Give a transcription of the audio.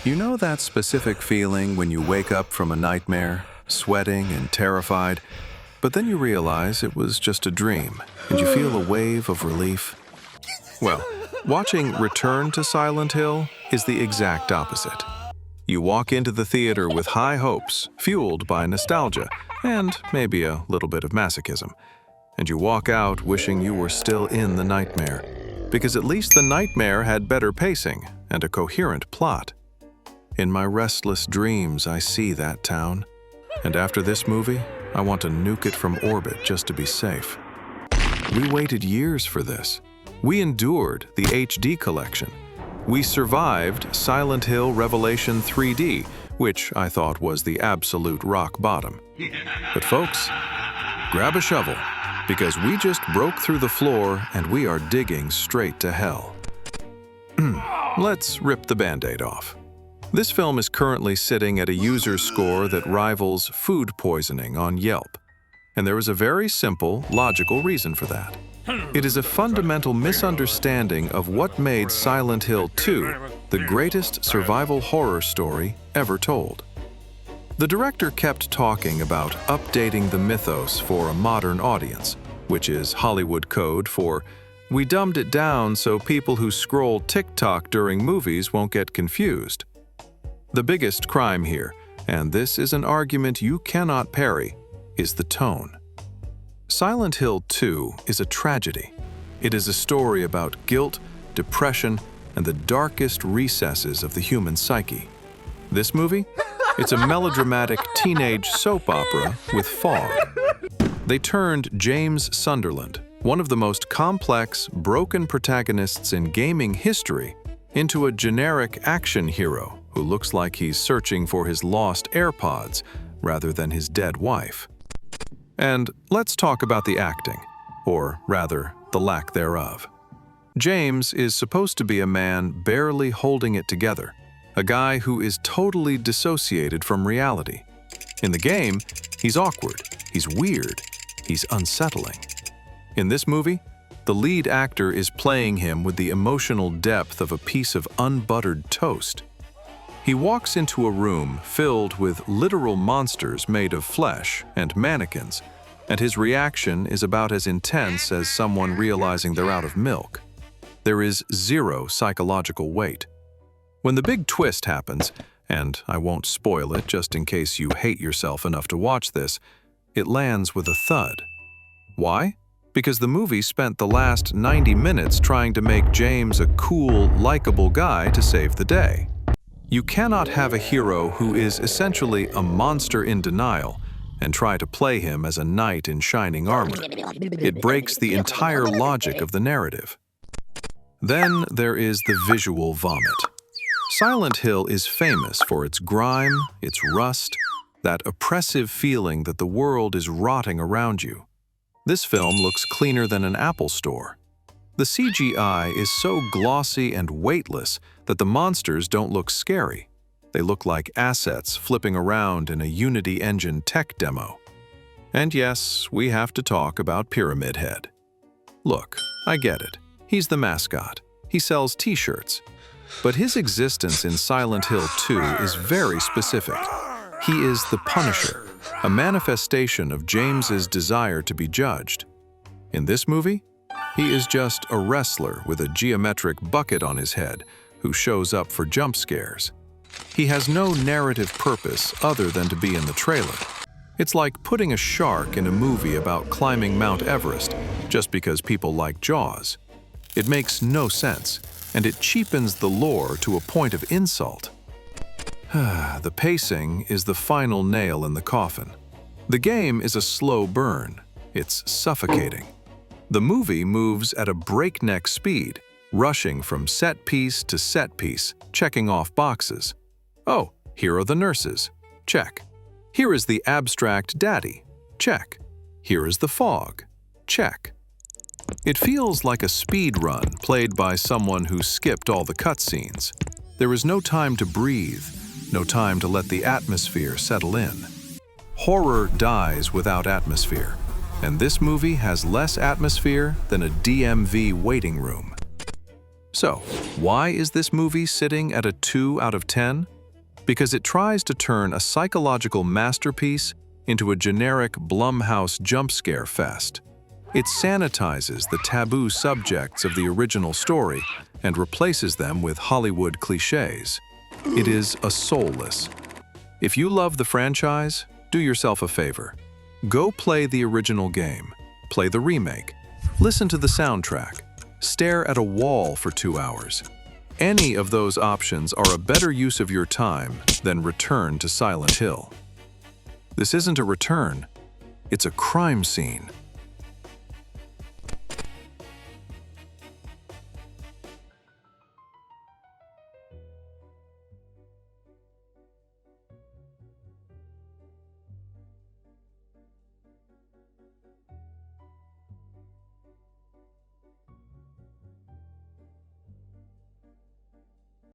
You know that specific feeling when you wake up from a nightmare, sweating and terrified, but then you realize it was just a dream, and you feel a wave of relief? Well, watching Return to Silent Hill is the exact opposite. You walk into the theater with high hopes, fueled by nostalgia, and maybe a little bit of masochism. And you walk out wishing you were still in the nightmare, because at least the nightmare had better pacing and a coherent plot. In my restless dreams, I see that town, and after this movie, I want to nuke it from orbit just to be safe. We waited years for this. We endured the HD collection. We survived Silent Hill Revelation 3D, which I thought was the absolute rock bottom. But folks, grab a shovel, because we just broke through the floor and we are digging straight to hell. Let's rip the Band-Aid off. This film is currently sitting at a user score that rivals food poisoning on Yelp. And there is a very simple, logical reason for that. It is a fundamental misunderstanding of what made Silent Hill 2 the greatest survival horror story ever told. The director kept talking about updating the mythos for a modern audience, which is Hollywood code for "we dumbed it down so people who scroll TikTok during movies won't get confused." The biggest crime here, and this is an argument you cannot parry, is the tone. Silent Hill 2 is a tragedy. It is a story about guilt, depression, and the darkest recesses of the human psyche. This movie? It's a melodramatic teenage soap opera with fog. They turned James Sunderland, one of the most complex, broken protagonists in gaming history, into a generic action hero who looks like he's searching for his lost AirPods rather than his dead wife. And let's talk about the acting, or rather, the lack thereof. James is supposed to be a man barely holding it together, a guy who is totally dissociated from reality. In the game, he's awkward, he's weird, he's unsettling. In this movie, the lead actor is playing him with the emotional depth of a piece of unbuttered toast. He walks into a room filled with literal monsters made of flesh and mannequins, and his reaction is about as intense as someone realizing they're out of milk. There is zero psychological weight. When the big twist happens, and I won't spoil it just in case you hate yourself enough to watch this, it lands with a thud. Why? Because the movie spent the last 90 minutes trying to make James a cool, likable guy to save the day. You cannot have a hero who is essentially a monster in denial and try to play him as a knight in shining armor. It breaks the entire logic of the narrative. Then there is the visual vomit. Silent Hill is famous for its grime, its rust, that oppressive feeling that the world is rotting around you. This film looks cleaner than an Apple store. The CGI is so glossy and weightless that the monsters don't look scary. They look like assets flipping around in a Unity Engine tech demo. And yes, we have to talk about Pyramid Head. Look, I get it. He's the mascot. He sells t-shirts. But his existence in Silent Hill 2 is very specific. He is the Punisher, a manifestation of James's desire to be judged. In this movie, he is just a wrestler with a geometric bucket on his head who shows up for jump scares. He has no narrative purpose other than to be in the trailer. It's like putting a shark in a movie about climbing Mount Everest just because people like Jaws. It makes no sense, and it cheapens the lore to a point of insult. The pacing is the final nail in the coffin. The game is a slow burn. It's suffocating. The movie moves at a breakneck speed, rushing from set piece to set piece, checking off boxes. Oh, here are the nurses. Check. Here is the abstract daddy. Check. Here is the fog. Check. It feels like a speed run played by someone who skipped all the cutscenes. There is no time to breathe, no time to let the atmosphere settle in. Horror dies without atmosphere, and this movie has less atmosphere than a DMV waiting room. So, why is this movie sitting at a 2 out of 10? Because it tries to turn a psychological masterpiece into a generic Blumhouse jump scare fest. It sanitizes the taboo subjects of the original story and replaces them with Hollywood cliches. It is a soulless. If you love the franchise, do yourself a favor. Go play the original game, play the remake, listen to the soundtrack, stare at a wall for 2 hours. Any of those options are a better use of your time than Return to Silent Hill. This isn't a return, it's a crime scene.